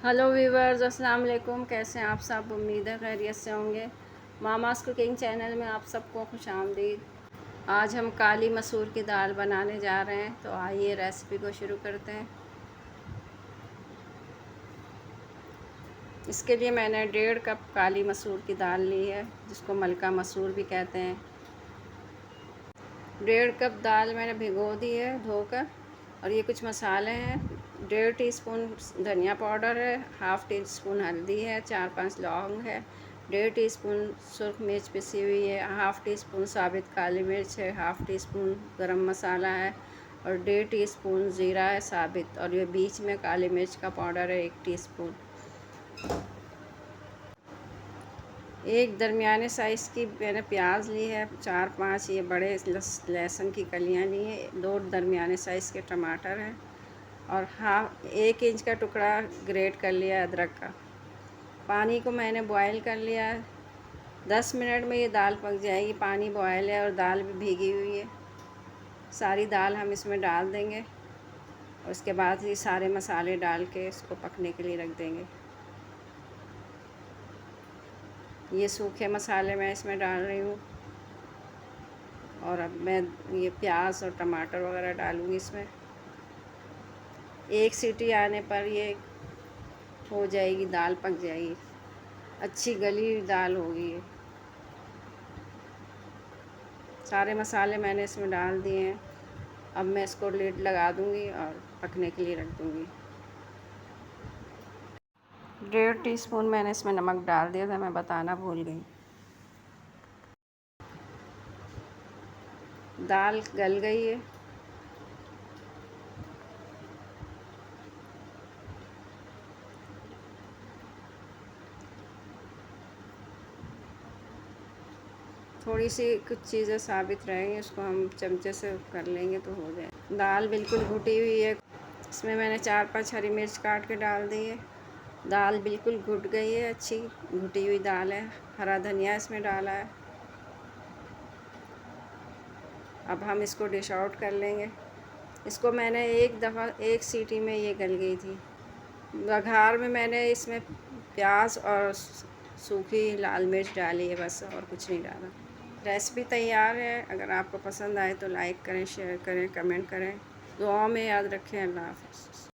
Hello viewers, अस्सलाम वालेकुम। कैसे हैं आप सब? उम्मीद है खैरियत से होंगे। मामास कुकिंग चैनल में आप सबको खुश आमदीद। आज हम काली मसूर की दाल बनाने जा रहे हैं, तो आइए रेसिपी को शुरू करते हैं। इसके लिए मैंने 1.5 कप काली मसूर की दाल ली है, जिसको मलका मसूर भी कहते हैं। 1.5 कप दाल मैंने भिगो दी है धोकर। और ये कुछ मसाले हैं। 1.5 टीस्पून धनिया पाउडर है, हाफ़ टी स्पून हल्दी है, 4-5 लौंग है, 1.5 टीस्पून सुरख मिर्च पिसी हुई है, हाफ़ टी स्पून साबित काली मिर्च है, हाफ़ टी स्पून गरम मसाला है और 1.5 टीस्पून ज़ीरा है साबित। और ये बीच में काली मिर्च का पाउडर है 1 टीस्पून। एक दरमियाने साइज़ की मैंने प्याज ली है, 4-5 ये बड़े लहसुन की कलियां ली हैं, 2 दरमियाने साइज़ के टमाटर हैं और 1 इंच का टुकड़ा ग्रेट कर लिया अदरक का। पानी को मैंने बॉयल कर लिया है। 10 मिनट में ये दाल पक जाएगी। पानी बॉयल है और दाल भी भीगी हुई है। सारी दाल हम इसमें डाल देंगे और उसके बाद ये सारे मसाले डाल के इसको पकने के लिए रख देंगे। ये सूखे मसाले मैं इसमें डाल रही हूँ और अब मैं ये प्याज और टमाटर वगैरह डालूँगी इसमें। एक सीटी आने पर ये हो जाएगी, दाल पक जाएगी, अच्छी गली हुई दाल होगी ये। सारे मसाले मैंने इसमें डाल दिए हैं। अब मैं इसको लिड लगा दूँगी और पकने के लिए रख दूँगी। 1.5 टीस्पून मैंने इसमें नमक डाल दिया था, मैं बताना भूल गई। दाल गल गई है। थोड़ी सी कुछ चीज़ें साबित रहेंगी, उसको हम चमचे से कर लेंगे तो हो जाए। दाल बिल्कुल घुटी हुई है। इसमें मैंने 4-5 हरी मिर्च काट के डाल दी है। दाल बिल्कुल घुट गई है, अच्छी घुटी हुई दाल है। हरा धनिया इसमें डाला है। अब हम इसको डिश आउट कर लेंगे। इसको मैंने एक दफ़ा एक सीटी में ये गल गई थी। बघार में मैंने इसमें प्याज और सूखी लाल मिर्च डाली है, बस और कुछ नहीं डाला। रेसिपी तैयार है। अगर आपको पसंद आए तो लाइक करें, शेयर करें, कमेंट करें। दुआओं में याद रखें। अल्लाह हाफ़िज़।